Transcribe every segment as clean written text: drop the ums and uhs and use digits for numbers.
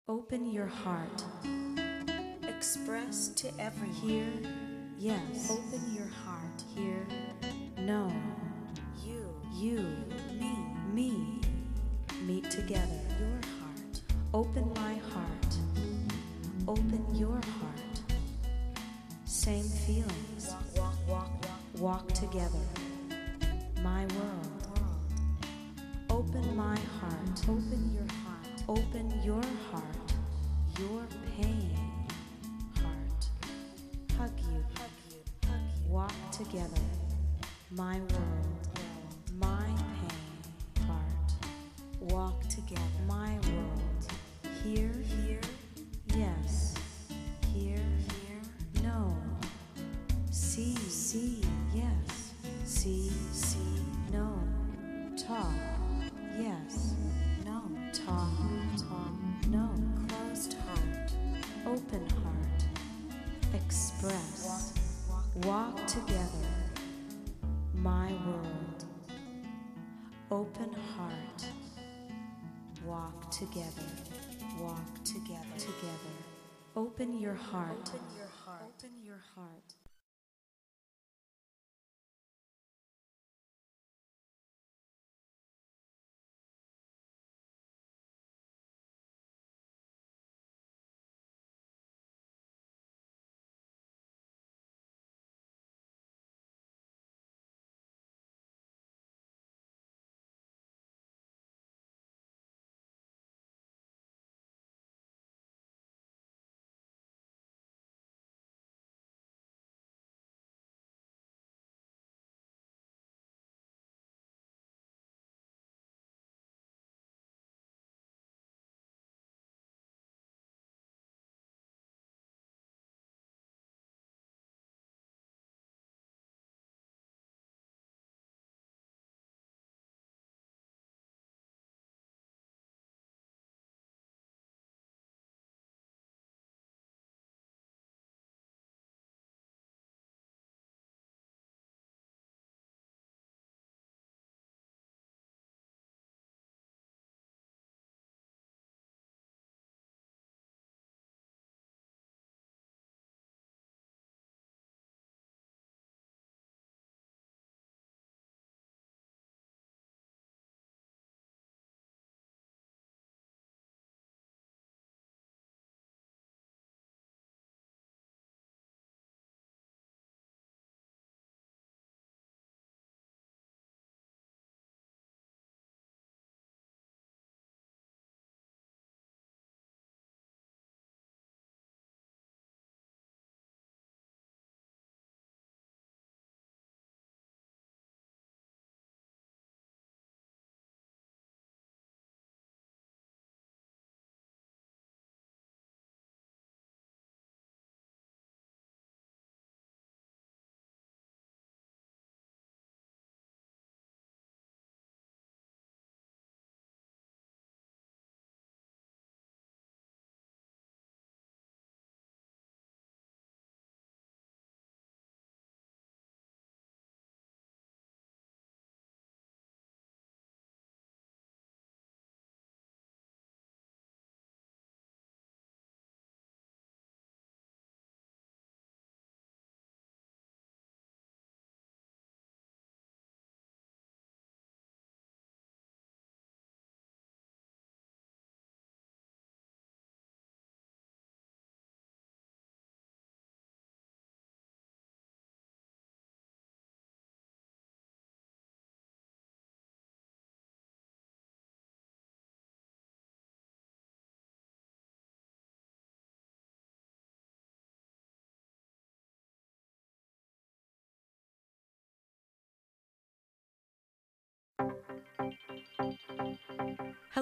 Open your heart. Express to everyone. Here, yes. Open your heart. Here, no. You, Me, meet together. your heart. Open my heart. Open your heart. Same feelings. Walk together. My world. Open my heart. Open your heart. Open your heart. Your pain. Heart. Hug you. Walk together. My world. My pain. Heart. Walk together. My world. Here. Yes. Here. No. See. Yes. See. No. Talk. Yes. No. Talk. No. Closed heart. Open heart. Express. Walk together. My world. Open heart. Walk together. Walk together. Open your heart. Open your heart.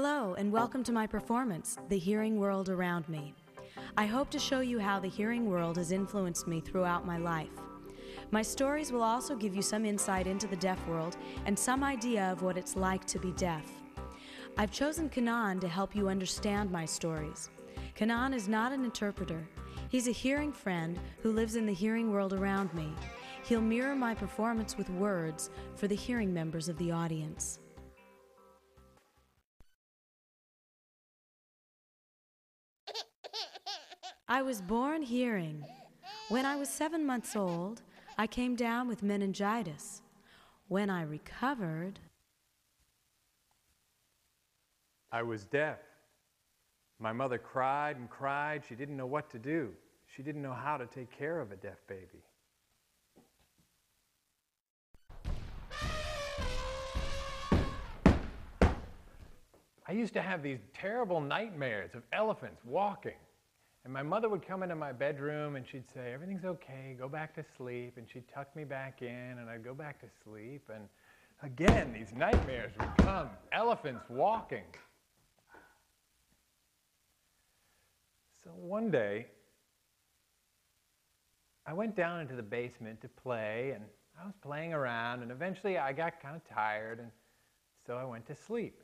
Hello, and welcome to my performance, The Hearing World Around Me. I hope to show you how the hearing world has influenced me throughout my life. My stories will also give you some insight into the deaf world and some idea of what it's like to be deaf. I've chosen Kanan to help you understand my stories. Kanan is not an interpreter. He's a hearing friend who lives in the hearing world around me. He'll mirror my performance with words for the hearing members of the audience. I was born hearing. When I was 7 months old, I came down with meningitis. When I recovered, I was deaf. My mother cried and cried. She didn't know what to do. She didn't know how to take care of a deaf baby. I used to have these terrible nightmares of elephants walking. And my mother would come into my bedroom and she'd say, "Everything's okay, go back to sleep." And she'd tuck me back in and I'd go back to sleep. And again, these nightmares would come, elephants walking. So one day, I went down into the basement to play, and I was playing around, and eventually I got kind of tired, and so I went to sleep.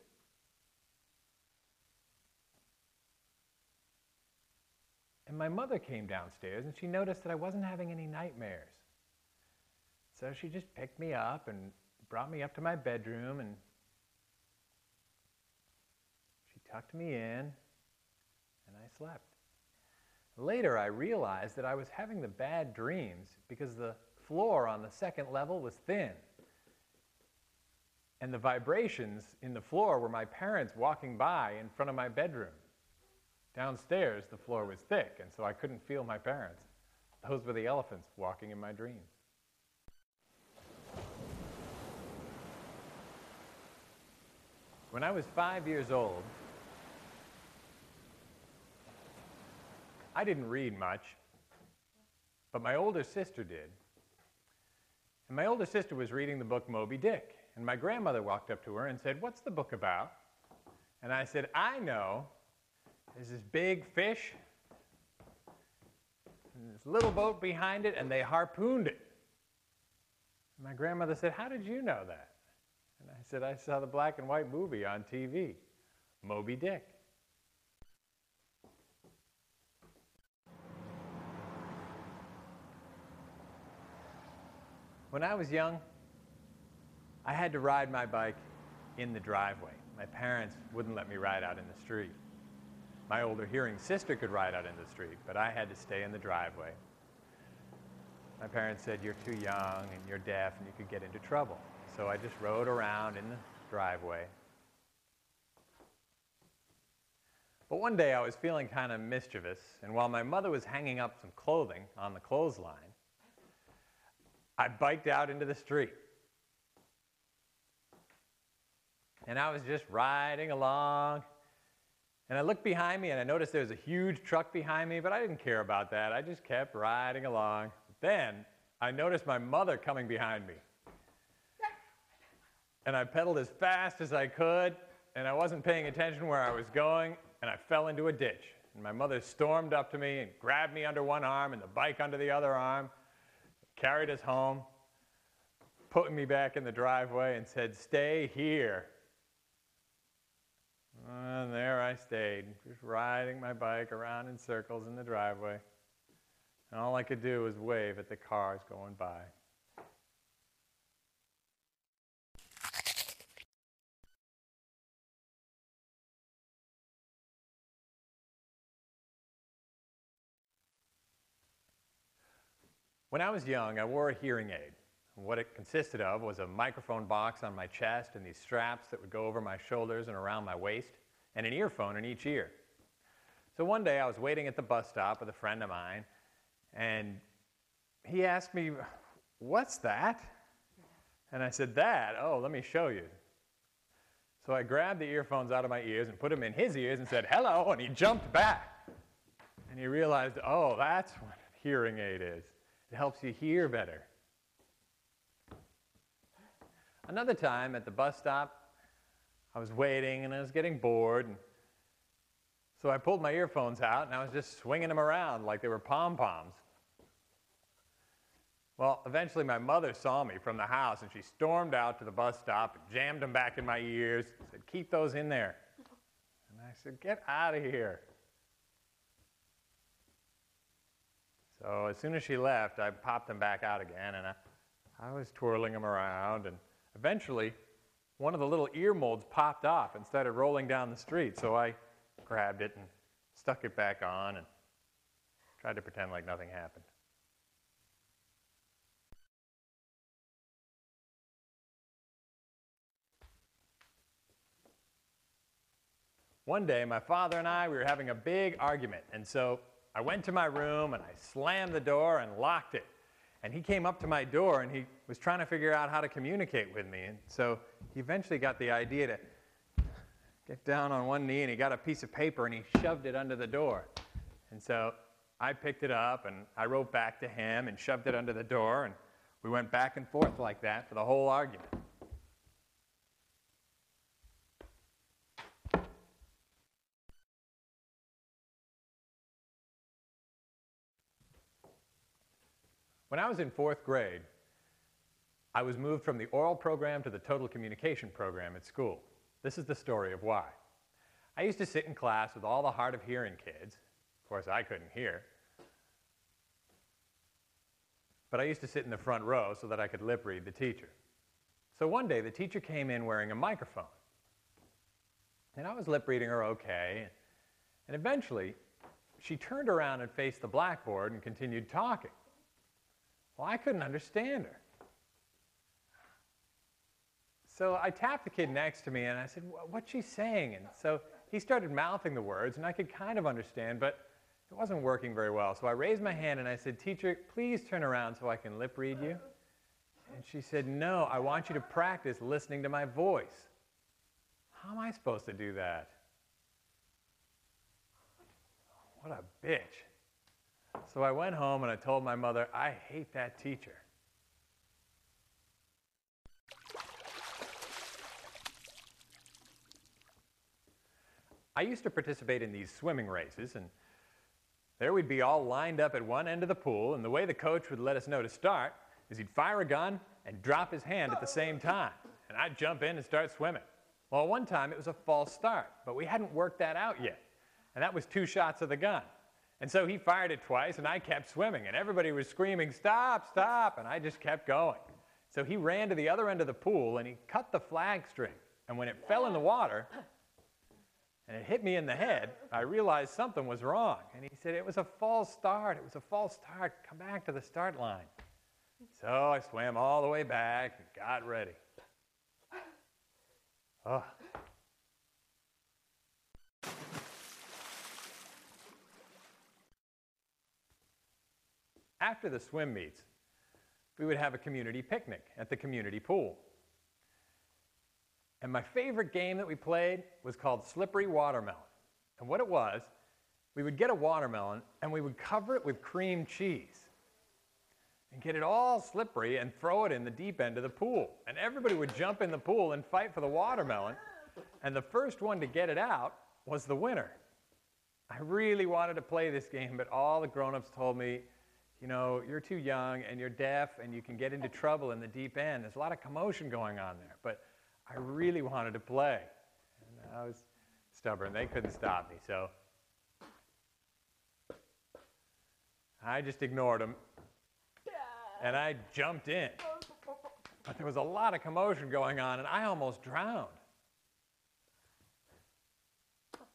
And my mother came downstairs, and she noticed that I wasn't having any nightmares. So she just picked me up and brought me up to my bedroom, and she tucked me in, and I slept. Later, I realized that I was having the bad dreams because the floor on the second level was thin. And the vibrations in the floor were my parents walking by in front of my bedroom. Downstairs, the floor was thick, and so I couldn't feel my parents. Those were the elephants walking in my dreams. When I was 5 years old, I didn't read much, but my older sister did. And my older sister was reading the book Moby Dick, and my grandmother walked up to her and said, "What's the book about?" And I said, "I know. There's this big fish, and this little boat behind it, and they harpooned it." And my grandmother said, "How did you know that?" And I said, "I saw the black and white movie on TV, Moby Dick." When I was young, I had to ride my bike in the driveway. My parents wouldn't let me ride out in the street. My older hearing sister could ride out in the street, but I had to stay in the driveway. My parents said, "You're too young and you're deaf and you could get into trouble." So I just rode around in the driveway. But one day I was feeling kind of mischievous, and while my mother was hanging up some clothing on the clothesline, I biked out into the street. And I was just riding along. And I looked behind me and I noticed there was a huge truck behind me, but I didn't care about that. I just kept riding along. Then I noticed my mother coming behind me. And I pedaled as fast as I could, and I wasn't paying attention where I was going, and I fell into a ditch. And my mother stormed up to me and grabbed me under one arm and the bike under the other arm, carried us home, put me back in the driveway and said, "Stay here." And there I stayed, just riding my bike around in circles in the driveway. And all I could do was wave at the cars going by. When I was young, I wore a hearing aid. What it consisted of was a microphone box on my chest and these straps that would go over my shoulders and around my waist, and an earphone in each ear. So one day I was waiting at the bus stop with a friend of mine, and he asked me, "What's that?" And I said, "That? Oh, let me show you." So I grabbed the earphones out of my ears and put them in his ears and said, "Hello," and he jumped back. And he realized, oh, that's what a hearing aid is. It helps you hear better. Another time at the bus stop, I was waiting and I was getting bored. And so I pulled my earphones out and I was just swinging them around like they were pom-poms. Well, eventually my mother saw me from the house and she stormed out to the bus stop and jammed them back in my ears and said, "Keep those in there." And I said, "Get out of here." So as soon as she left, I popped them back out again and I was twirling them around, and eventually one of the little ear molds popped off and started rolling down the street. So I grabbed it and stuck it back on and tried to pretend like nothing happened. One day, my father and I, we were having a big argument, and so I went to my room and I slammed the door and locked it. And he came up to my door and he was trying to figure out how to communicate with me. And so he eventually got the idea to get down on one knee, and he got a piece of paper and he shoved it under the door. And so I picked it up and I wrote back to him and shoved it under the door, and we went back and forth like that for the whole argument. When I was in 4th grade, I was moved from the oral program to the total communication program at school. This is the story of why. I used to sit in class with all the hard of hearing kids. Of course, I couldn't hear. But I used to sit in the front row so that I could lip read the teacher. So one day, the teacher came in wearing a microphone. And I was lip reading her okay. And eventually, she turned around and faced the blackboard and continued talking. Well, I couldn't understand her. So I tapped the kid next to me and I said, "What's she saying?" And so he started mouthing the words, and I could kind of understand, but it wasn't working very well. So I raised my hand and I said, "Teacher, please turn around so I can lip read you." And she said, "No, I want you to practice listening to my voice." How am I supposed to do that? What a bitch. So I went home and I told my mother, "I hate that teacher." I used to participate in these swimming races, and there we'd be all lined up at one end of the pool, and the way the coach would let us know to start is he'd fire a gun and drop his hand at the same time, and I'd jump in and start swimming. Well, one time it was a false start, but we hadn't worked that out yet, and that was 2 shots of the gun. And so he fired it twice, and I kept swimming, and everybody was screaming, "Stop, stop," and I just kept going. So he ran to the other end of the pool, and he cut the flag string, and when it fell in the water, and it hit me in the head, I realized something was wrong. And he said, "It was a false start. It was a false start. Come back to the start line." So I swam all the way back and got ready. Oh. After the swim meets, we would have a community picnic at the community pool. And my favorite game that we played was called Slippery Watermelon. And what it was, we would get a watermelon and we would cover it with cream cheese and get it all slippery and throw it in the deep end of the pool. And everybody would jump in the pool and fight for the watermelon. And the first one to get it out was the winner. I really wanted to play this game, but all the grown-ups told me, "You know, you're too young and you're deaf and you can get into trouble in the deep end. There's a lot of commotion going on there." But I really wanted to play. And I was stubborn. They couldn't stop me. So I just ignored them. And I jumped in. But there was a lot of commotion going on, and I almost drowned.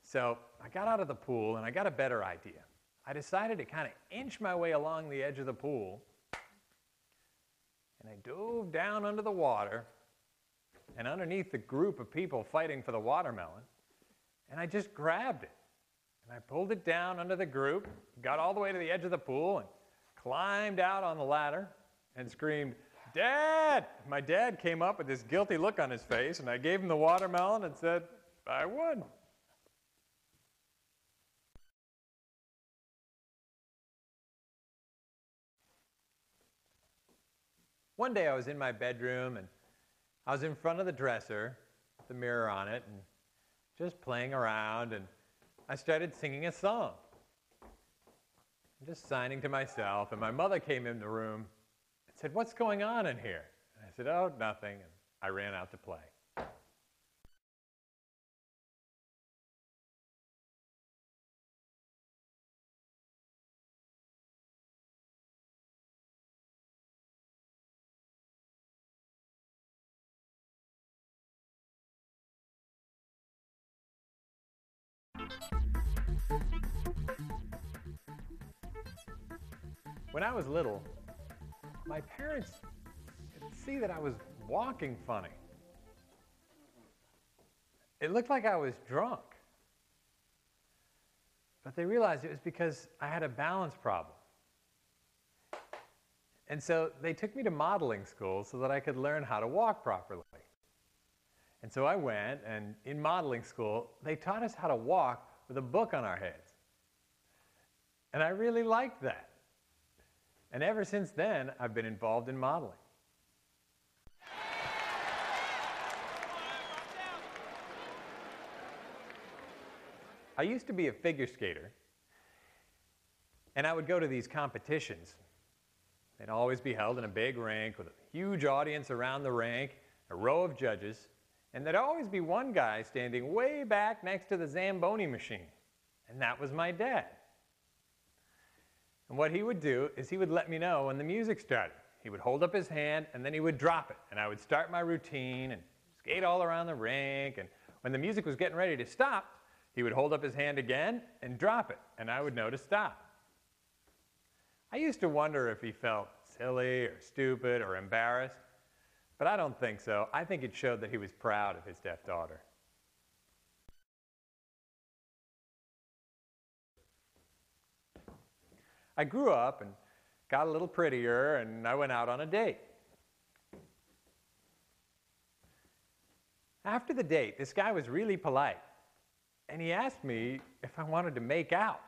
So I got out of the pool, and I got a better idea. I decided to kind of inch my way along the edge of the pool, and I dove down under the water and underneath the group of people fighting for the watermelon, and I just grabbed it. And I pulled it down under the group, got all the way to the edge of the pool, and climbed out on the ladder and screamed, "Dad!" My dad came up with this guilty look on his face, and I gave him the watermelon and said, "I won." One day I was in my bedroom and I was in front of the dresser the mirror on it and just playing around, and I started singing a song. Just signing to myself, and my mother came in the room and said, "What's going on in here?" And I said, "Oh, nothing," and I ran out to play. When I was little, my parents could see that I was walking funny. It looked like I was drunk. But they realized it was because I had a balance problem. And so they took me to modeling school so that I could learn how to walk properly. And so I went, and in modeling school, they taught us how to walk with a book on our heads. And I really liked that. And ever since then, I've been involved in modeling. I used to be a figure skater, and I would go to these competitions. They'd always be held in a big rink with a huge audience around the rink, a row of judges, and there'd always be one guy standing way back next to the Zamboni machine, and that was my dad. And what he would do is he would let me know when the music started. He would hold up his hand, and then he would drop it, and I would start my routine and skate all around the rink, and when the music was getting ready to stop, he would hold up his hand again and drop it, and I would know to stop. I used to wonder if he felt silly or stupid or embarrassed, but I don't think so. I think it showed that he was proud of his deaf daughter. I grew up and got a little prettier, and I went out on a date. After the date, this guy was really polite, and he asked me if I wanted to make out.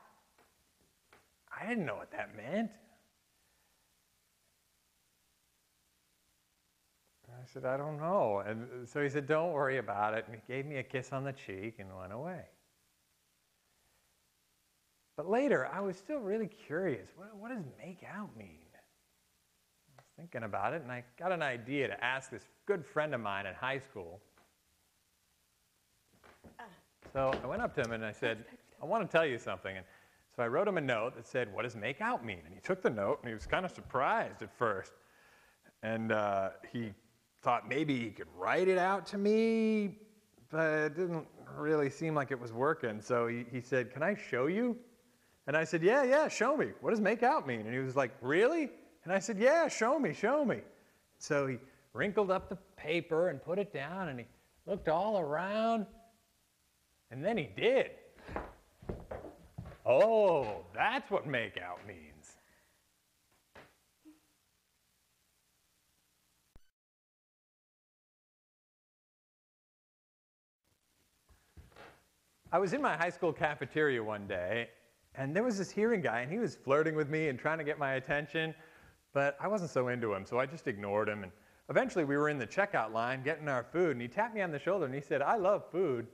I didn't know what that meant. I said, "I don't know." And so he said, "Don't worry about it," and he gave me a kiss on the cheek and went away. But later, I was still really curious. What does make out mean? I was thinking about it, and I got an idea to ask this good friend of mine in high school. So I went up to him and I said, "I want to tell you something." And so I wrote him a note that said, "What does make out mean?" And he took the note, and he was kind of surprised at first. And he thought maybe he could write it out to me, but it didn't really seem like it was working. So he said, "Can I show you?" And I said, yeah, show me. What does make out mean?" And he was like, "Really?" And I said, "Yeah, show me. So he wrinkled up the paper and put it down, and he looked all around, and then he did. Oh, that's what make out means. I was in my high school cafeteria one day, and there was this hearing guy, and he was flirting with me and trying to get my attention, but I wasn't so into him, so I just ignored him. And eventually we were in the checkout line getting our food, and he tapped me on the shoulder, and he said, "I love food."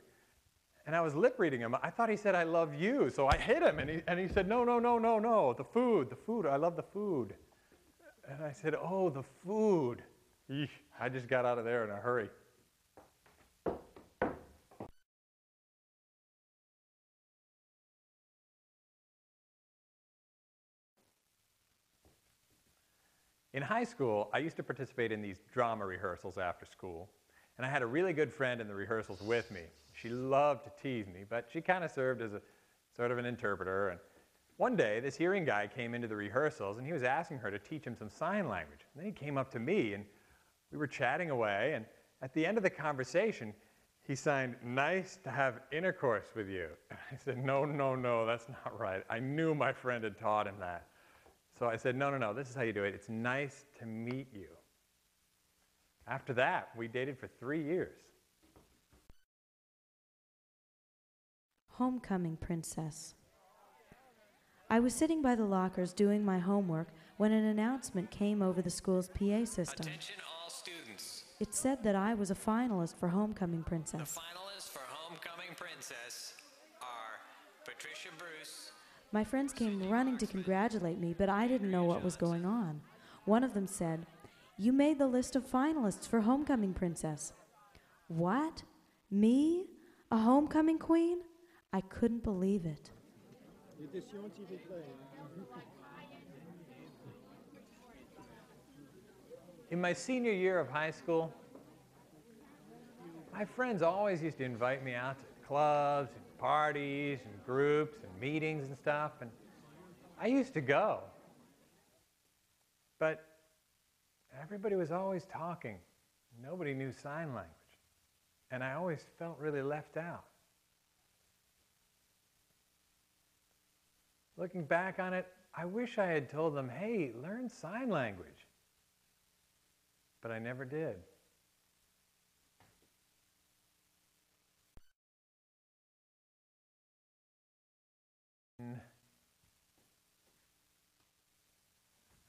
And I was lip reading him. I thought he said, "I love you." So I hit him, and he said, No, the food, I love the food. And I said, "Oh, the food." Eesh, I just got out of there in a hurry. In high school, I used to participate in these drama rehearsals after school, and I had a really good friend in the rehearsals with me. She loved to tease me, but she kind of served as a sort of an interpreter. And one day, this hearing guy came into the rehearsals, and he was asking her to teach him some sign language. And then he came up to me, and we were chatting away, and at the end of the conversation, he signed, "Nice to have intercourse with you." And I said, No, that's not right. I knew my friend had taught him that. So I said, No, this is how you do it. It's nice to meet you. After that, we dated for 3 years. Homecoming Princess. I was sitting by the lockers doing my homework when an announcement came over the school's PA system. Attention all students. It said that I was a finalist for Homecoming The Princess. finalists for Homecoming Princess are Patricia Bruce. My friends came running to congratulate me, but I didn't know what was going on. One of them said, "You made the list of finalists for Homecoming Princess." What? Me? A homecoming queen? I couldn't believe it. In my senior year of high school, my friends always used to invite me out to clubs and parties and groups and meetings and stuff, and I used to go. But everybody was always talking. Nobody knew sign language. And I always felt really left out. Looking back on it, I wish I had told them, "Hey, learn sign language." But I never did.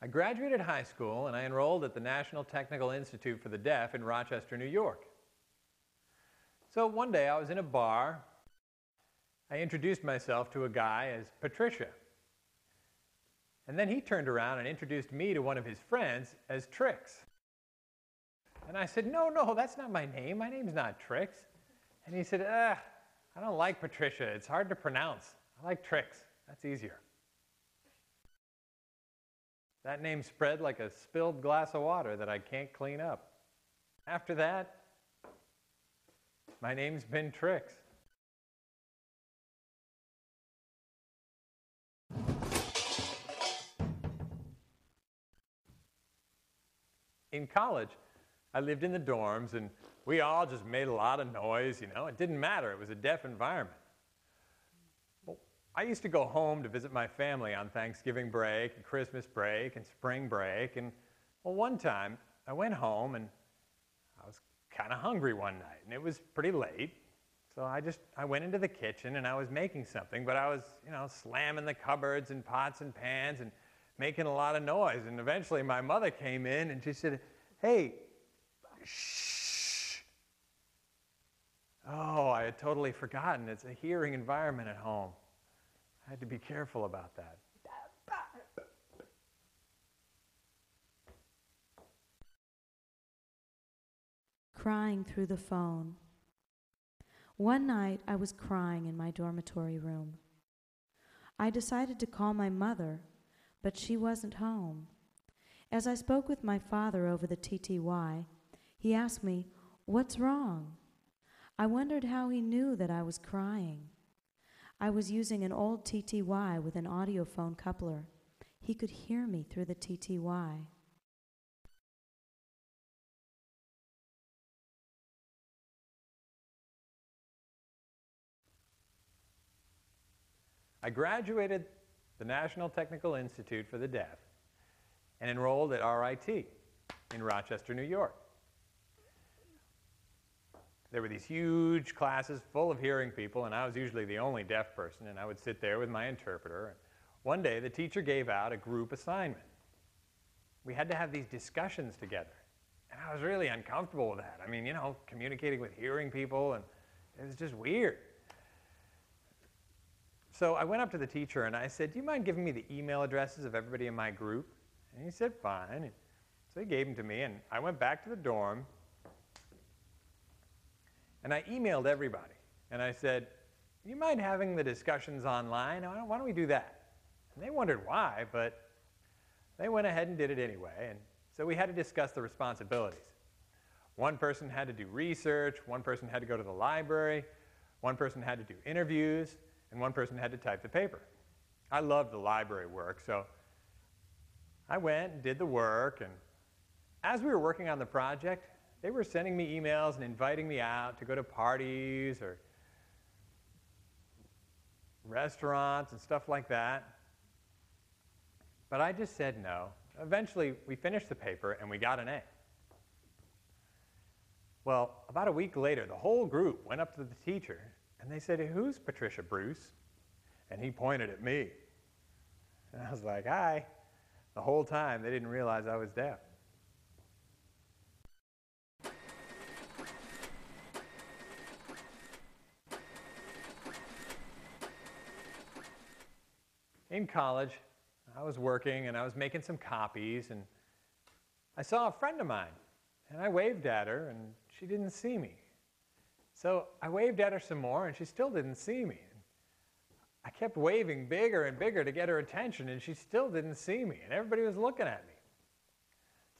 I graduated high school and I enrolled at the National Technical Institute for the Deaf in Rochester, New York. So one day I was in a bar. I introduced myself to a guy as Patricia. And then he turned around and introduced me to one of his friends as Trix. And I said, no, that's not my name. My name's not Trix. And he said, I don't like Patricia. It's hard to pronounce. I like Trix. That's easier. That name spread like a spilled glass of water that I can't clean up. After that, my name's been Trix. In college, I lived in the dorms, and we all just made a lot of noise, It didn't matter. It was a deaf environment. Well, I used to go home to visit my family on Thanksgiving break and Christmas break and spring break. And, one time, I went home, and I was kind of hungry one night, and it was pretty late. So I went into the kitchen, and I was making something, but I was, slamming the cupboards and pots and pans and making a lot of noise. And eventually my mother came in and she said, "Hey, shh." Oh, I had totally forgotten. It's a hearing environment at home. I had to be careful about that. Crying through the phone. One night I was crying in my dormitory room. I decided to call my mother, but she wasn't home. As I spoke with my father over the TTY, he asked me, "What's wrong?" I wondered how he knew that I was crying. I was using an old TTY with an audiophone coupler. He could hear me through the TTY. I graduated the National Technical Institute for the Deaf and enrolled at RIT in Rochester, New York. There were these huge classes full of hearing people, and I was usually the only deaf person, and I would sit there with my interpreter. One day, the teacher gave out a group assignment. We had to have these discussions together, and I was really uncomfortable with that. Communicating with hearing people, and it was just weird. So I went up to the teacher and I said, "Do you mind giving me the email addresses of everybody in my group?" And he said, "Fine." And so he gave them to me, and I went back to the dorm and I emailed everybody. And I said, "Do you mind having the discussions online? Why don't we do that?" And they wondered why, but they went ahead and did it anyway. And so we had to discuss the responsibilities. One person had to do research, one person had to go to the library, one person had to do interviews, and one person had to type the paper. I loved the library work, so I went and did the work, and as we were working on the project, they were sending me emails and inviting me out to go to parties or restaurants and stuff like that. But I just said no. Eventually, we finished the paper and we got an A. Well, about a week later, the whole group went up to the teacher and they said, "Who's Patricia Bruce?" And he pointed at me. And I was like, "Hi." The whole time, they didn't realize I was deaf. in college, I was working and I was making some copies, and I saw a friend of mine, and I waved at her, and she didn't see me. So I waved at her some more, and she still didn't see me. I kept waving bigger and bigger to get her attention, and she still didn't see me, and everybody was looking at me.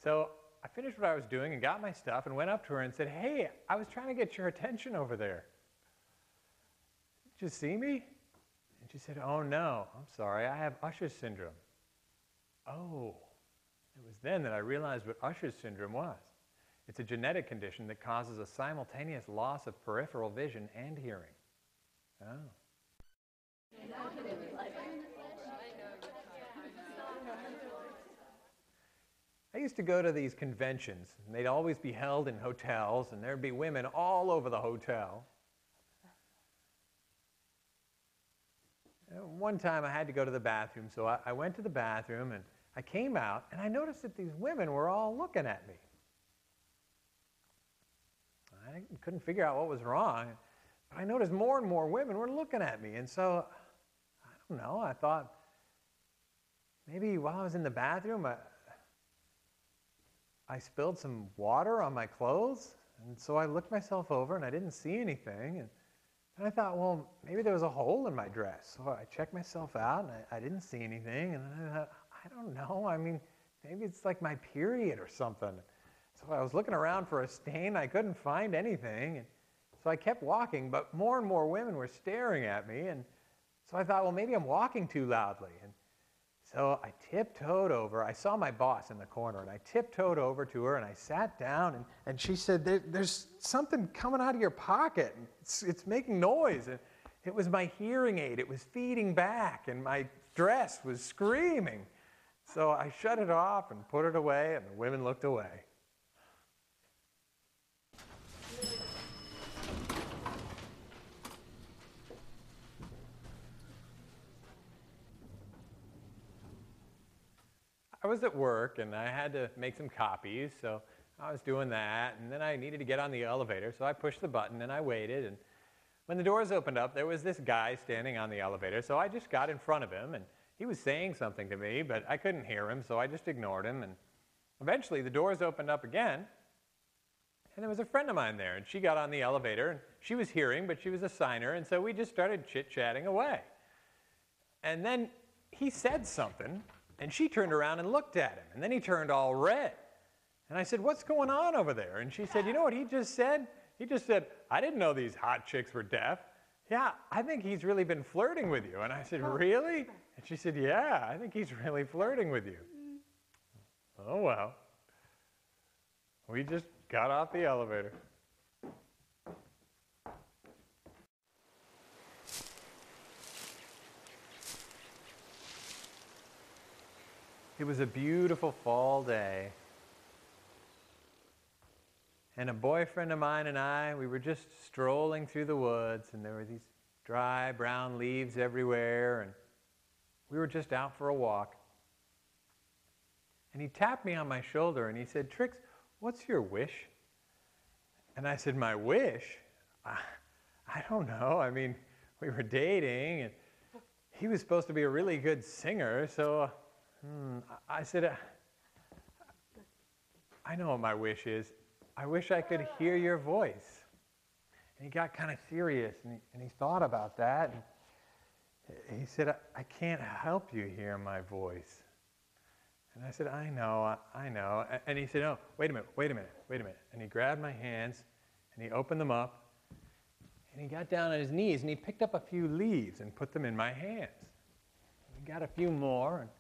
So I finished what I was doing and got my stuff and went up to her and said, "Hey, I was trying to get your attention over there. Did you see me?" And she said, "Oh no, I'm sorry, I have Usher's syndrome." Oh, it was then that I realized what Usher's syndrome was. It's a genetic condition that causes a simultaneous loss of peripheral vision and hearing. Oh. I used to go to these conventions, and they'd always be held in hotels, and there'd be women all over the hotel. One time I had to go to the bathroom, so I went to the bathroom, and I came out, and I noticed that these women were all looking at me. I couldn't figure out what was wrong, but I noticed more and more women were looking at me, and so, I don't know, I thought, maybe while I was in the bathroom, I spilled some water on my clothes, and so I looked myself over, and I didn't see anything, and I thought, well, maybe there was a hole in my dress. So I checked myself out, and I didn't see anything. And then I thought, I don't know. I mean, maybe it's like my period or something. So I was looking around for a stain. I couldn't find anything. And so I kept walking, but more and more women were staring at me. And so I thought, well, maybe I'm walking too loudly. And so I tiptoed over. I saw my boss in the corner, and I tiptoed over to her, and I sat down, and she said, there's something coming out of your pocket. It's making noise. And it was my hearing aid. It was feeding back, and my dress was screaming. So I shut it off and put it away, and the women looked away. I was at work, and I had to make some copies, so I was doing that, and then I needed to get on the elevator, so I pushed the button, and I waited, and when the doors opened up, there was this guy standing on the elevator, so I just got in front of him, and he was saying something to me, but I couldn't hear him, so I just ignored him, and eventually the doors opened up again, and there was a friend of mine there, and she got on the elevator, and she was hearing, but she was a signer, and so we just started chit-chatting away. And then he said something, and she turned around and looked at him, and then he turned all red. And I said, "What's going on over there?" And she said, "You know what he just said? He just said, 'I didn't know these hot chicks were deaf.' Yeah, I think he's really been flirting with you." And I said, "Really?" And she said, "Yeah, I think he's really flirting with you." Oh, well. We just got off the elevator. It was a beautiful fall day, and a boyfriend of mine and I, we were just strolling through the woods, and there were these dry brown leaves everywhere, and we were just out for a walk. And he tapped me on my shoulder, and he said, "Trix, what's your wish?" And I said, "My wish? I don't know. I mean, we were dating, and he was supposed to be a really good singer, so I said, "I know what my wish is. I wish I could hear your voice." And he got kind of serious, and he thought about that. And he said, I can't help you hear my voice." And I said, I know. And he said, "Oh, wait a minute. And he grabbed my hands, and he opened them up, and he got down on his knees, and he picked up a few leaves and put them in my hands. He got a few more, and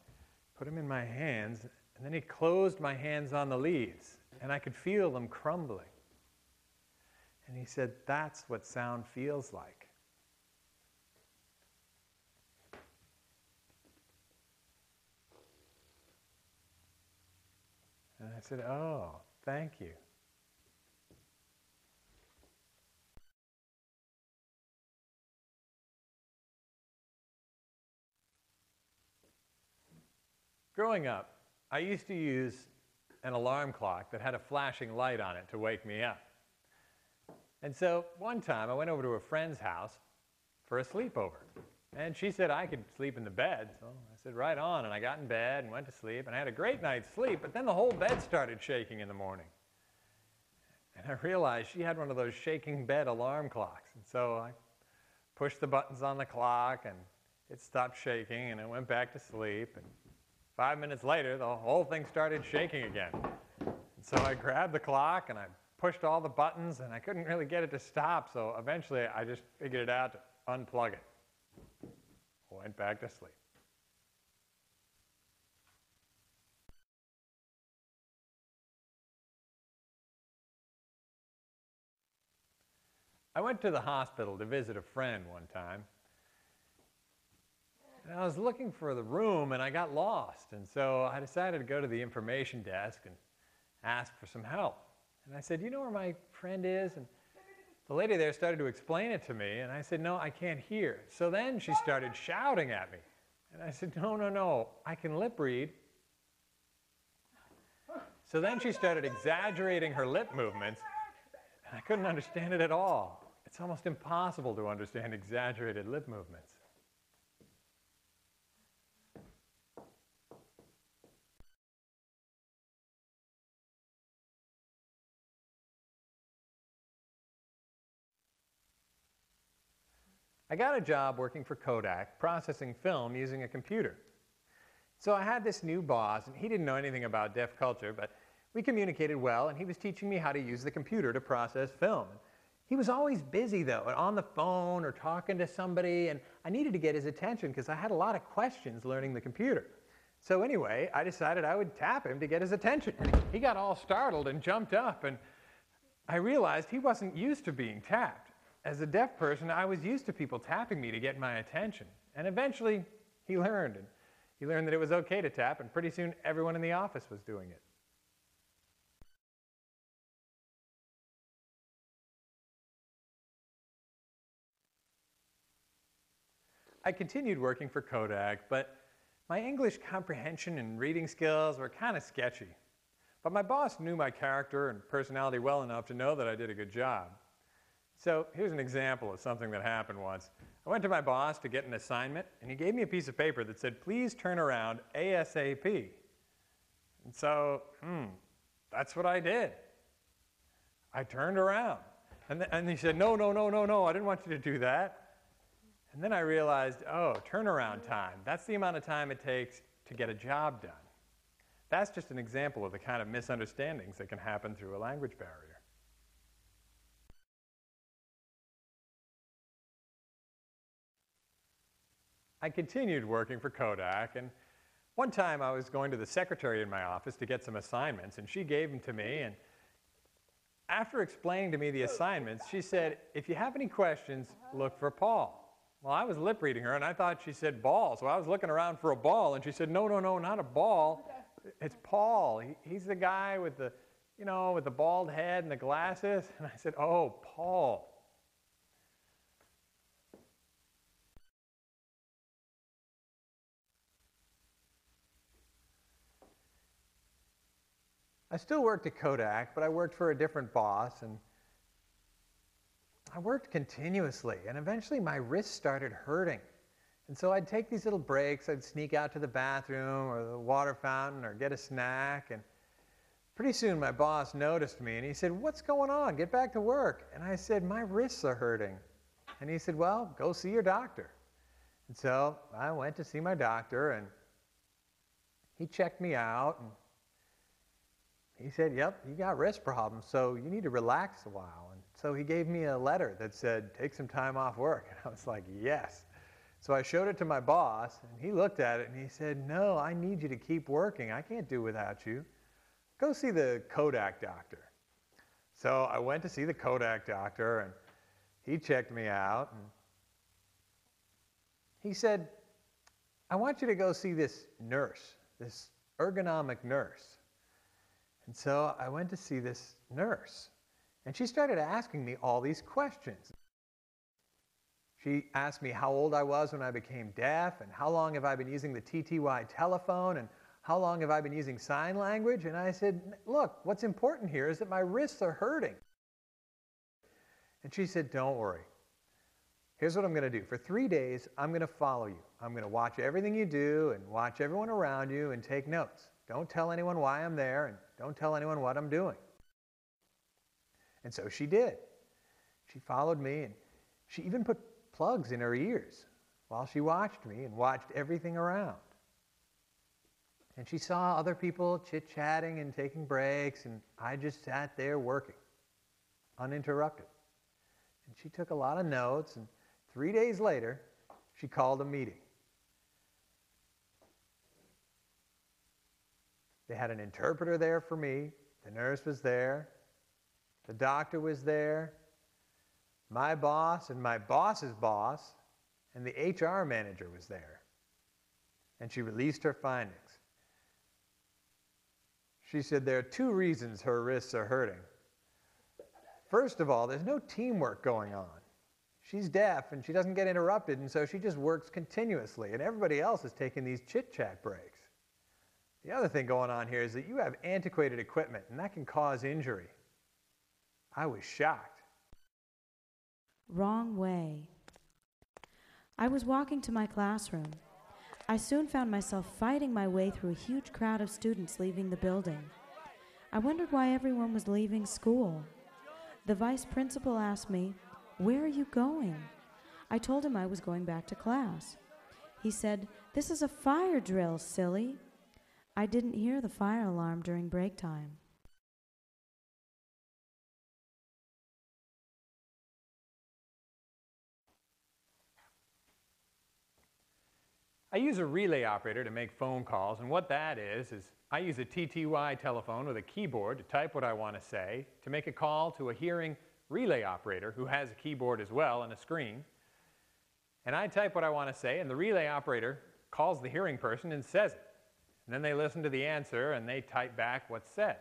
put them in my hands, and then he closed my hands on the leaves, and I could feel them crumbling. And he said, "That's what sound feels like." And I said, "Oh, thank you." Growing up, I used to use an alarm clock that had a flashing light on it to wake me up. And so one time I went over to a friend's house for a sleepover. And she said I could sleep in the bed. So I said, right on. And I got in bed and went to sleep. And I had a great night's sleep. But then the whole bed started shaking in the morning. And I realized she had one of those shaking bed alarm clocks. And so I pushed the buttons on the clock and it stopped shaking and I went back to sleep. And 5 minutes later, the whole thing started shaking again. And so I grabbed the clock and I pushed all the buttons and I couldn't really get it to stop. So eventually I just figured it out to unplug it. Went back to sleep. I went to the hospital to visit a friend one time. And I was looking for the room and I got lost. And so I decided to go to the information desk and ask for some help. And I said, you know where my friend is? And the lady there started to explain it to me. And I said, no, I can't hear. So then she started shouting at me. And I said, no, I can lip read. So then she started exaggerating her lip movements. And I couldn't understand it at all. It's almost impossible to understand exaggerated lip movements. I got a job working for Kodak, processing film using a computer. So I had this new boss, and he didn't know anything about deaf culture, but we communicated well, and he was teaching me how to use the computer to process film. He was always busy, though, on the phone or talking to somebody, and I needed to get his attention because I had a lot of questions learning the computer. So anyway, I decided I would tap him to get his attention. And he got all startled and jumped up, and I realized he wasn't used to being tapped. As a deaf person, I was used to people tapping me to get my attention. And eventually, he learned. And he learned that it was okay to tap, and pretty soon everyone in the office was doing it. I continued working for Kodak, but my English comprehension and reading skills were kind of sketchy. But my boss knew my character and personality well enough to know that I did a good job. So here's an example of something that happened once. I went to my boss to get an assignment, and he gave me a piece of paper that said, please turn around ASAP. And so, that's what I did. I turned around. And he said, no, I didn't want you to do that. And then I realized, oh, turnaround time. That's the amount of time it takes to get a job done. That's just an example of the kind of misunderstandings that can happen through a language barrier. I continued working for Kodak, and one time I was going to the secretary in my office to get some assignments, and she gave them to me, and after explaining to me the assignments, she said, if you have any questions, look for Paul. Well, I was lip reading her, and I thought she said ball, so I was looking around for a ball, and she said, no, not a ball. It's Paul. He's the guy with the, with the bald head and the glasses. And I said, oh, Paul. I still worked at Kodak, but I worked for a different boss, and I worked continuously, and eventually my wrists started hurting. And so I'd take these little breaks, I'd sneak out to the bathroom or the water fountain or get a snack, and pretty soon my boss noticed me, and he said, what's going on? Get back to work. And I said, my wrists are hurting. And he said, well, go see your doctor. And so I went to see my doctor, and he checked me out, and he said, yep, you got wrist problems, so you need to relax a while. And so he gave me a letter that said, take some time off work. And I was like, yes. So I showed it to my boss, and he looked at it, and he said, no, I need you to keep working. I can't do without you. Go see the Kodak doctor. So I went to see the Kodak doctor, and he checked me out. And he said, I want you to go see this nurse, this ergonomic nurse. And so I went to see this nurse, and she started asking me all these questions. She asked me how old I was when I became deaf, and how long have I been using the TTY telephone, and how long have I been using sign language? And I said, look, what's important here is that my wrists are hurting. And she said, don't worry. Here's what I'm going to do. For 3 days, I'm going to follow you. I'm going to watch everything you do and watch everyone around you and take notes. Don't tell anyone why I'm there and don't tell anyone what I'm doing. And so she did. She followed me and she even put plugs in her ears while she watched me and watched everything around. And she saw other people chit-chatting and taking breaks, and I just sat there working, uninterrupted. And she took a lot of notes, and 3 days later, she called a meeting. They had an interpreter there for me, the nurse was there, the doctor was there, my boss and my boss's boss, and the HR manager was there. And she released her findings. She said there are 2 reasons her wrists are hurting. First of all, there's no teamwork going on. She's deaf and she doesn't get interrupted, and so she just works continuously, and everybody else is taking these chit-chat breaks. The other thing going on here is that you have antiquated equipment, and that can cause injury. I was shocked. Wrong way. I was walking to my classroom. I soon found myself fighting my way through a huge crowd of students leaving the building. I wondered why everyone was leaving school. The vice principal asked me, "Where are you going?" I told him I was going back to class. He said, "This is a fire drill, silly." I didn't hear the fire alarm during break time. I use a relay operator to make phone calls, and what that is I use a TTY telephone with a keyboard to type what I want to say, to make a call to a hearing relay operator who has a keyboard as well and a screen. And I type what I want to say, and the relay operator calls the hearing person and says it. And then they listen to the answer and they type back what's said.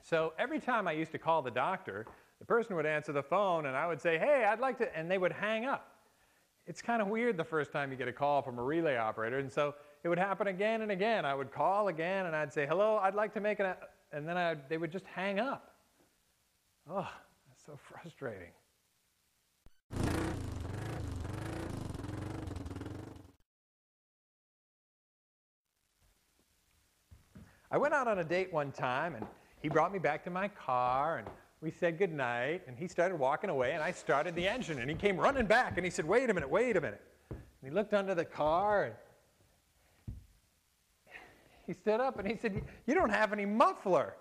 So every time I used to call the doctor, the person would answer the phone and I would say, "Hey, I'd like to," and they would hang up. It's kind of weird the first time you get a call from a relay operator, and so it would happen again and again. I would call again and I'd say, "Hello, I'd like to make an," and then they would just hang up. Oh, that's so frustrating. I went out on a date one time, and he brought me back to my car, and we said goodnight, and he started walking away, and I started the engine, and he came running back, and he said, wait a minute. And he looked under the car, and he stood up, and he said, "You don't have any muffler."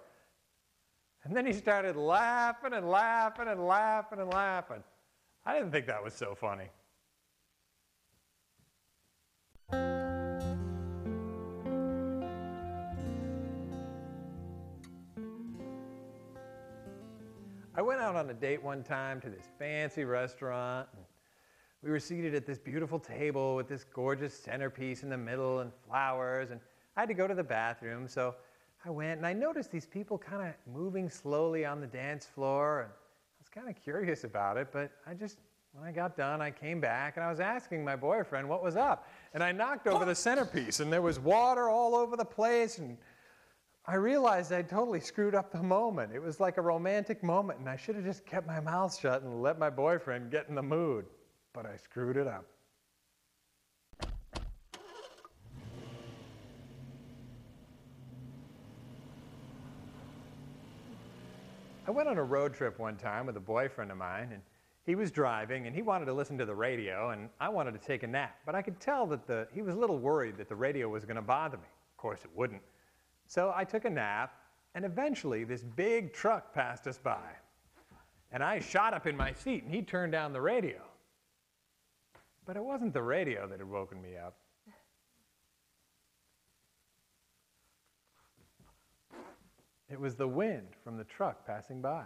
And then he started laughing and laughing and laughing and laughing. I didn't think that was so funny. I went out on a date one time to this fancy restaurant, and we were seated at this beautiful table with this gorgeous centerpiece in the middle and flowers, and I had to go to the bathroom, so I went, and I noticed these people kind of moving slowly on the dance floor, and I was kind of curious about it, but when I got done, I came back, and I was asking my boyfriend what was up, and I knocked over the centerpiece, and there was water all over the place, and I realized I'd totally screwed up the moment. It was like a romantic moment, and I should have just kept my mouth shut and let my boyfriend get in the mood. But I screwed it up. I went on a road trip one time with a boyfriend of mine, and he was driving, and he wanted to listen to the radio, and I wanted to take a nap. But I could tell that he was a little worried that the radio was going to bother me. Of course, it wouldn't. So I took a nap, and eventually this big truck passed us by. And I shot up in my seat, and he turned down the radio. But it wasn't the radio that had woken me up. It was the wind from the truck passing by.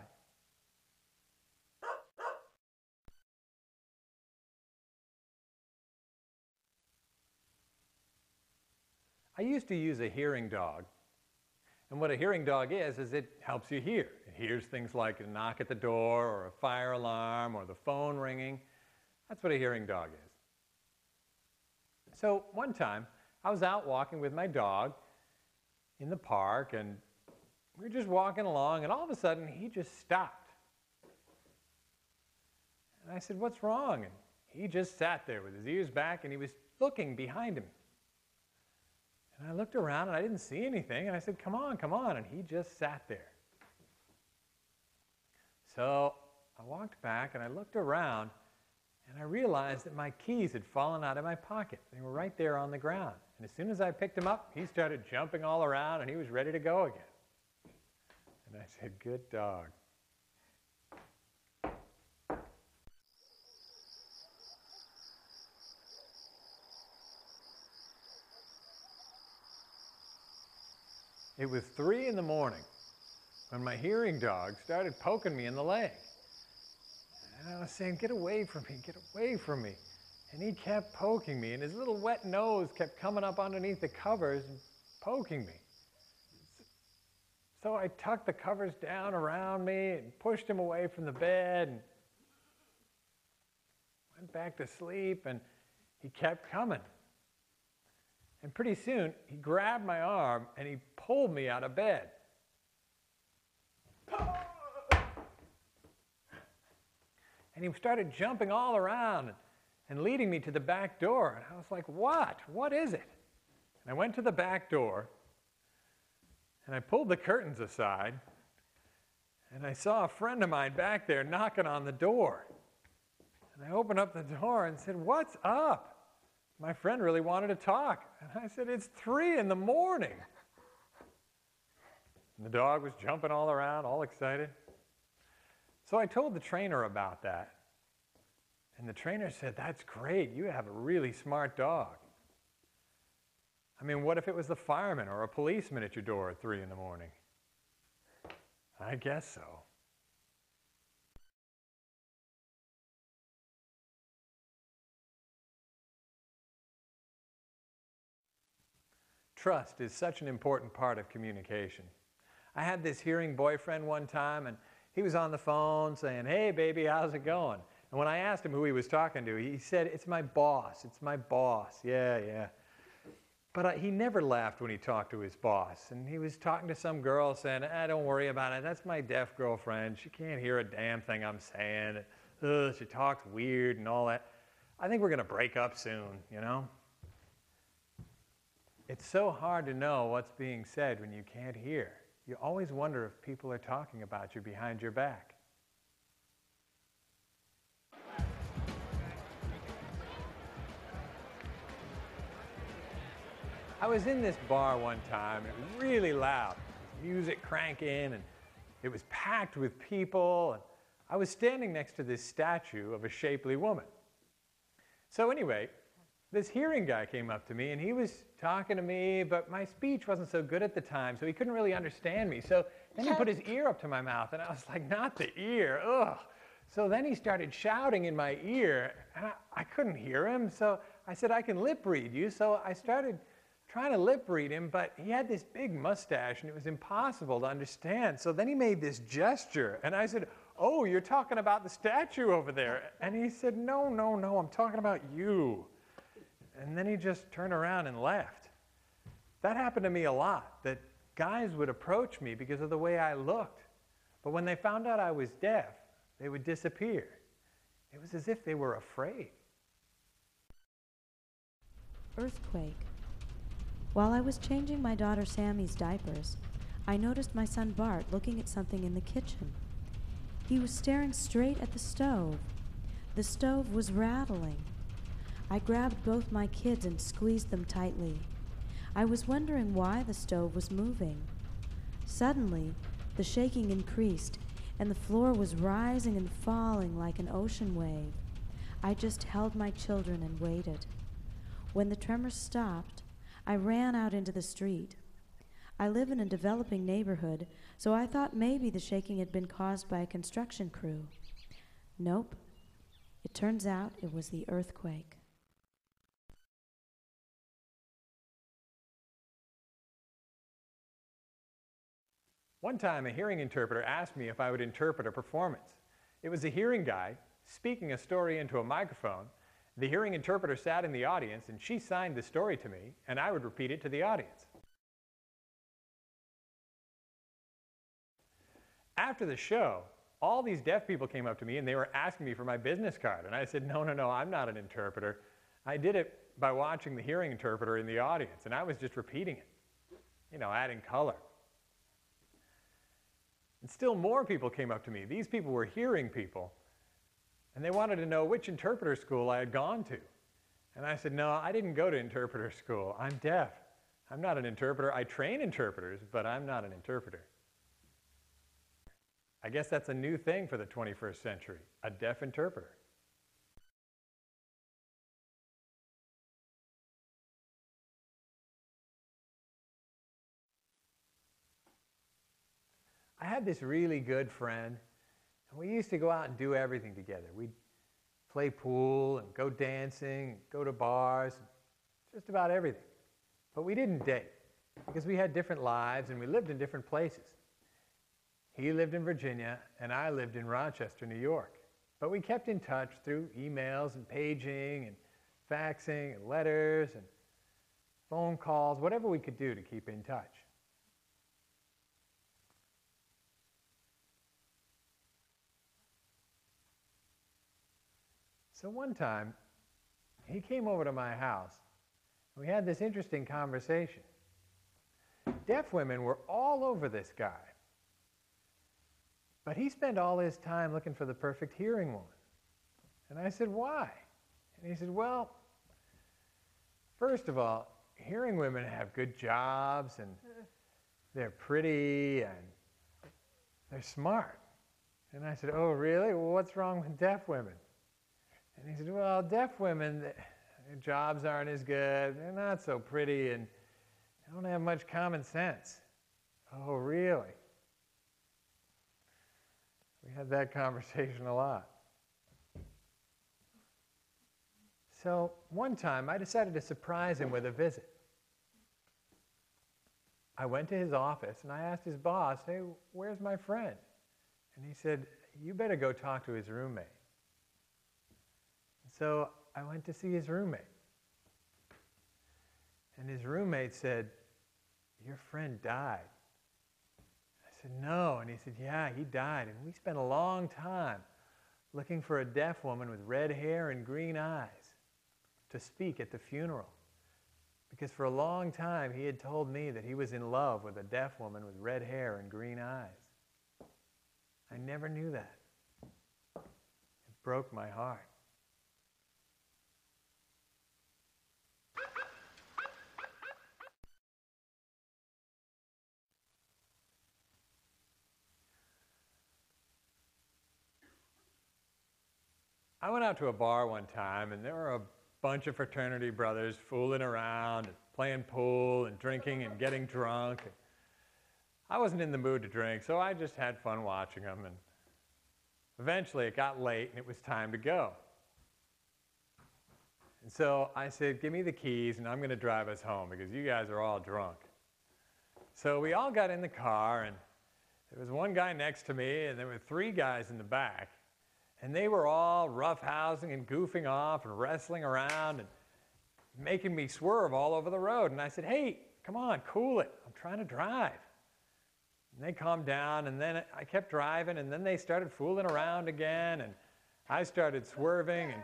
I used to use a hearing dog. And what a hearing dog is it helps you hear. It hears things like a knock at the door or a fire alarm or the phone ringing. That's what a hearing dog is. So one time, I was out walking with my dog in the park, and we were just walking along, and all of a sudden, he just stopped. And I said, "What's wrong?" And he just sat there with his ears back and he was looking behind him. And I looked around and I didn't see anything. And I said, come on, come on. And he just sat there. So I walked back and I looked around and I realized that my keys had fallen out of my pocket. They were right there on the ground. And as soon as I picked them up, he started jumping all around and he was ready to go again. And I said, good dog. It was 3 in the morning when my hearing dog started poking me in the leg. And I was saying, get away from me, get away from me. And he kept poking me, and his little wet nose kept coming up underneath the covers and poking me. So I tucked the covers down around me and pushed him away from the bed and went back to sleep, and he kept coming. And pretty soon, he grabbed my arm and he pulled me out of bed. And he started jumping all around and leading me to the back door. And I was like, what? What is it? And I went to the back door and I pulled the curtains aside and I saw a friend of mine back there knocking on the door. And I opened up the door and said, what's up? My friend really wanted to talk. And I said, it's 3 in the morning. And the dog was jumping all around, all excited. So I told the trainer about that. And the trainer said, that's great. You have a really smart dog. I mean, what if it was the fireman or a policeman at your door at 3 in the morning? I guess so. Trust is such an important part of communication. I had this hearing boyfriend one time, and he was on the phone saying, hey, baby, how's it going? And when I asked him who he was talking to, he said, it's my boss. It's my boss. Yeah, yeah. But he never laughed when he talked to his boss. And he was talking to some girl saying, don't worry about it. That's my deaf girlfriend. She can't hear a damn thing I'm saying. She talks weird and all that. I think we're going to break up soon, you know? It's so hard to know what's being said when you can't hear. You always wonder if people are talking about you behind your back. I was in this bar one time, and it was really loud. Music cranking, and it was packed with people, and I was standing next to this statue of a shapely woman. So anyway, this hearing guy came up to me, and he was talking to me, but my speech wasn't so good at the time, so he couldn't really understand me. So then he put his ear up to my mouth, and I was like, not the ear, ugh. So then he started shouting in my ear, and I couldn't hear him, so I said, I can lip read you. So I started trying to lip read him, but he had this big mustache, and it was impossible to understand. So then he made this gesture, and I said, oh, you're talking about the statue over there. And he said, no, no, no, I'm talking about you. And then he just turned around and left. That happened to me a lot, that guys would approach me because of the way I looked. But when they found out I was deaf, they would disappear. It was as if they were afraid. Earthquake. While I was changing my daughter Sammy's diapers, I noticed my son Bart looking at something in the kitchen. He was staring straight at the stove. The stove was rattling. I grabbed both my kids and squeezed them tightly. I was wondering why the stove was moving. Suddenly, the shaking increased, and the floor was rising and falling like an ocean wave. I just held my children and waited. When the tremors stopped, I ran out into the street. I live in a developing neighborhood, so I thought maybe the shaking had been caused by a construction crew. Nope. It turns out it was the earthquake. One time, a hearing interpreter asked me if I would interpret a performance. It was a hearing guy speaking a story into a microphone. The hearing interpreter sat in the audience, and she signed the story to me, and I would repeat it to the audience. After the show, all these deaf people came up to me and they were asking me for my business card. And I said, no, no, no, I'm not an interpreter. I did it by watching the hearing interpreter in the audience, and I was just repeating it, adding color. And still more people came up to me. These people were hearing people, and they wanted to know which interpreter school I had gone to. And I said, no, I didn't go to interpreter school. I'm deaf. I'm not an interpreter. I train interpreters, but I'm not an interpreter. I guess that's a new thing for the 21st century, a deaf interpreter. I had this really good friend, and we used to go out and do everything together. We'd play pool and go dancing, go to bars, just about everything. But we didn't date because we had different lives and we lived in different places. He lived in Virginia and I lived in Rochester, New York. But we kept in touch through emails and paging and faxing and letters and phone calls, whatever we could do to keep in touch. So one time, he came over to my house, and we had this interesting conversation. Deaf women were all over this guy, but he spent all his time looking for the perfect hearing woman. And I said, why? And he said, well, first of all, hearing women have good jobs, and they're pretty, and they're smart. And I said, oh, really? Well, what's wrong with deaf women? And he said, well, deaf women, their jobs aren't as good, they're not so pretty, and they don't have much common sense. Oh, really? We had that conversation a lot. So one time, I decided to surprise him with a visit. I went to his office, and I asked his boss, hey, where's my friend? And he said, you better go talk to his roommate. So I went to see his roommate. And his roommate said, your friend died. I said, no. And he said, yeah, he died. And we spent a long time looking for a deaf woman with red hair and green eyes to speak at the funeral. Because for a long time he had told me that he was in love with a deaf woman with red hair and green eyes. I never knew that. It broke my heart. I went out to a bar one time, and there were a bunch of fraternity brothers fooling around and playing pool and drinking and getting drunk. I wasn't in the mood to drink, so I just had fun watching them. And eventually it got late and it was time to go. And so I said, give me the keys and I'm going to drive us home because you guys are all drunk. So we all got in the car, and there was one guy next to me and there were three guys in the back. And they were all roughhousing and goofing off and wrestling around and making me swerve all over the road. And I said, hey, come on, cool it. I'm trying to drive. And they calmed down, and then I kept driving, and then they started fooling around again, and I started swerving, and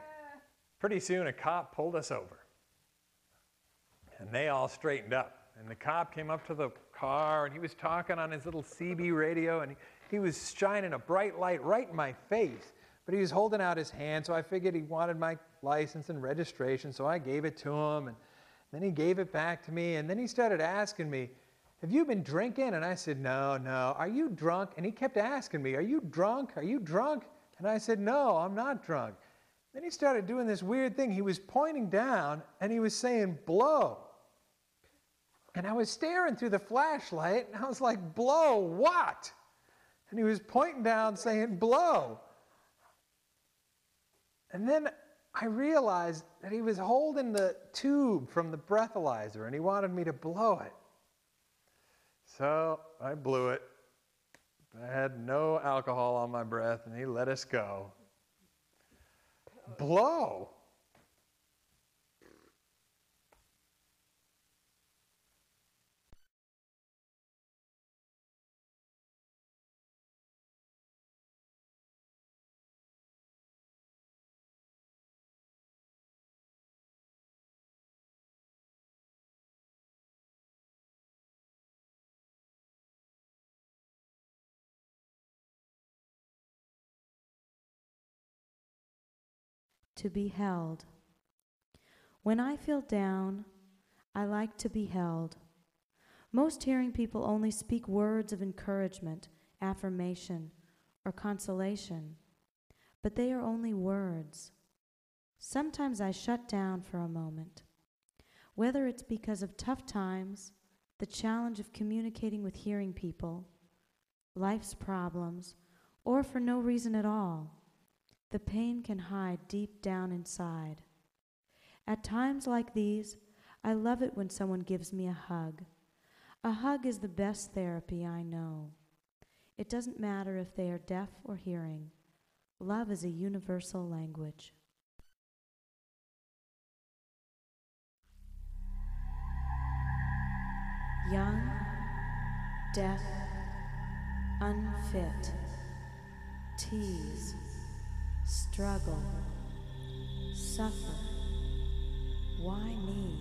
pretty soon a cop pulled us over. And they all straightened up. And the cop came up to the car, and he was talking on his little CB radio, and he was shining a bright light right in my face. But he was holding out his hand, so I figured he wanted my license and registration, so I gave it to him. And then he gave it back to me, and then he started asking me, have you been drinking? And I said, no, no. Are you drunk? And he kept asking me, are you drunk? Are you drunk? And I said, no, I'm not drunk. Then he started doing this weird thing. He was pointing down, and he was saying, blow. And I was staring through the flashlight, and I was like, blow what? And he was pointing down saying, blow. And then I realized that he was holding the tube from the breathalyzer, and he wanted me to blow it. So I blew it. I had no alcohol on my breath, and he let us go. Blow? to be held. When I feel down, I like to be held. Most hearing people only speak words of encouragement, affirmation, or consolation, but they are only words. Sometimes I shut down for a moment, whether it's because of tough times, the challenge of communicating with hearing people, life's problems, or for no reason at all. The pain can hide deep down inside. At times like these, I love it when someone gives me a hug. A hug is the best therapy I know. It doesn't matter if they are deaf or hearing. Love is a universal language. Young, deaf, unfit, tease, struggle, suffer. Why me?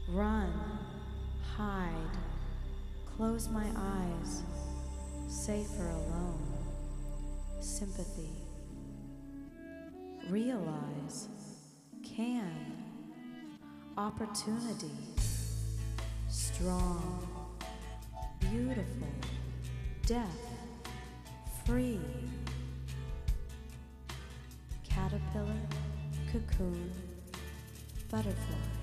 Run, hide, close my eyes, safer alone. Sympathy. Realize, can, opportunity, strong, beautiful, deaf, free. Caterpillar, cocoon, butterfly.